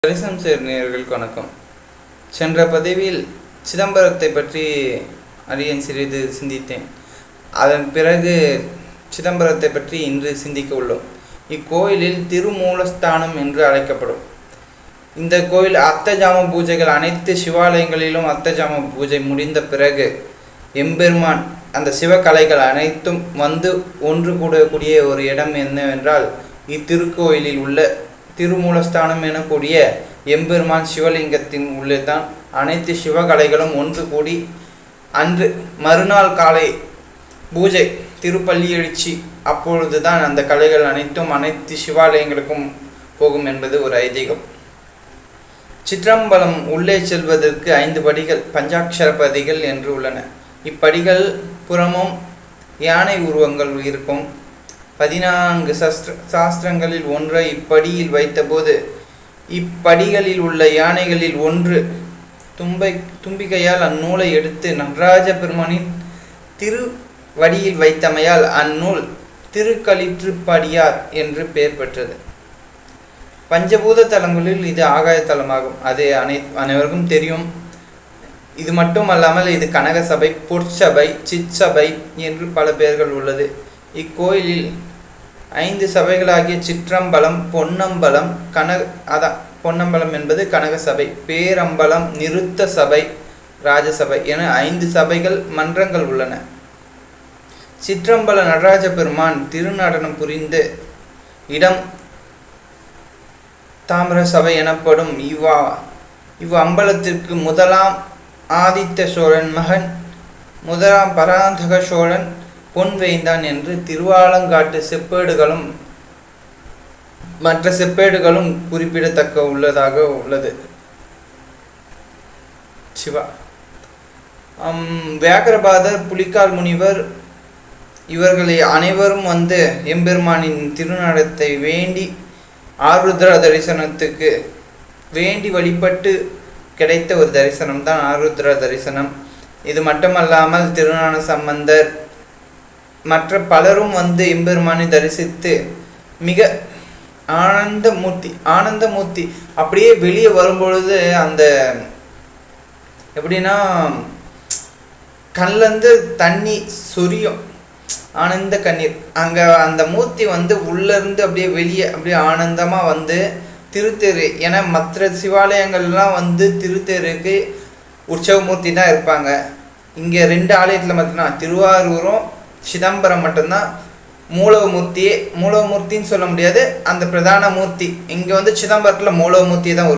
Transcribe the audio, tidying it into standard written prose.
தரிசனம் செய்யும் நேயர்களுக்கு வணக்கம். சென்ற பதிவில் சிதம்பரத்தை பற்றி அடியேன் சிறிது சிந்தித்தேன். அதன் பிறகு சிதம்பரத்தை பற்றி இன்று சிந்திக்க உள்ளோம். இக்கோயிலில் திருமூலஸ்தானம் என்று அழைக்கப்படும். இந்த கோயில் அர்த்தஜாம பூஜைகள் அனைத்து சிவாலயங்களிலும் அர்த்தஜாம பூஜை முடிந்த பிறகு எம்பெருமான் அந்த சிவகலைகள் அனைத்தும் வந்து ஒன்று கூடக்கூடிய ஒரு இடம் என்னவென்றால் இத்திருக்கோயிலில் உள்ள திருமூலஸ்தானம் எனக்கூடிய எம்பெருமான் சிவலிங்கத்தின் உள்ளே தான் அனைத்து சிவகலைகளும் ஒன்று கூடி அன்று மறுநாள் காலை பூஜை திருப்பள்ளி எழுச்சி அப்பொழுதுதான் அந்த கலைகள் அனைத்தும் அனைத்து சிவாலயங்களுக்கும் போகும் என்பது ஒரு ஐதீகம். சிற்றம்பலம் உள்ளே செல்வதற்கு 5 படிகள் பஞ்சாட்சர பதிகள் என்று உள்ளன. இப்படிகள் புறமும் யானை உருவங்கள் இருக்கும். 14 சாஸ்திரங்களில் ஒன்றை இப்படியில் வைத்தபோது இப்படிகளில் உள்ள யானைகளில் ஒன்று தும்பிக்கையால் அந்நூலை எடுத்து நடராஜ பெருமானின் திருவடியில் வைத்தமையால் அந்நூல் திருக்களிற்றுப்படியார் என்று பெயர் பெற்றது. பஞ்சபூத தலங்களில் இது ஆகாய தலமாகும். அது அனைவருக்கும் தெரியும். இது மட்டும் அல்லாமல் இது கனகசபை, பொற்சபை, சிற்சபை என்று பல பெயர்கள் உள்ளது. இக்கோயிலில் 5 சபைகளாகிய சிற்றம்பலம், பொன்னம்பலம், பொன்னம்பலம் என்பது கனகசபை, பேரம்பலம், நிருத்த சபை, ராஜசபை என 5 சபைகள் மன்றங்கள் உள்ளன. சிற்றம்பல நடராஜ பெருமான் திருநடனம் புரிந்த இடம் தாமிர சபை எனப்படும். இவ்வம்பலத்திற்கு முதலாம் ஆதித்த சோழன் மகன் முதலாம் பராந்தக சோழன் பொன் வேய்ந்தான் என்று திருவாலங்காட்டு செப்பேடுகளும் மற்ற செப்பேடுகளும் குறிப்பிடத்தக்க உள்ளதாக உள்ளது. சிவா வியாகரபாதர், புலிக்கால் முனிவர் இவர்களை அனைவரும் வந்து எம்பெருமானின் திருநடத்தை வேண்டி ஆருத்ரா தரிசனத்துக்கு வேண்டி வழிபட்டு கிடைத்த ஒரு தரிசனம் தான் ஆருத்ரா தரிசனம். இது மட்டுமல்லாமல் திருஞான சம்பந்தர் மற்ற பலரும் வந்து எம்பெருமானை தரிசித்து மிக ஆனந்தமூர்த்தி அப்படியே வெளியே வரும்பொழுது அந்த எப்படின்னா கண்ணிலேருந்து தண்ணி சொரியும், ஆனந்த கண்ணீர். அங்கே அந்த மூர்த்தி வந்து உள்ளேருந்து அப்படியே வெளியே அப்படியே ஆனந்தமாக வந்து திருத்தேரு என மற்ற சிவாலயங்கள்லாம் வந்து திருத்தேருக்கு உற்சவமூர்த்தி தான் இருப்பாங்க. இங்கே 2 ஆலயத்தில் மட்டும்தான் திருவாரூரும் சிதம்பரம் மட்டும்தான் மூலவமூர்த்தின்னு சொல்ல முடியாது, அந்த பிரதான மூர்த்தி. இங்கே வந்து சிதம்பரத்தில் மூலவமூர்த்தி தான்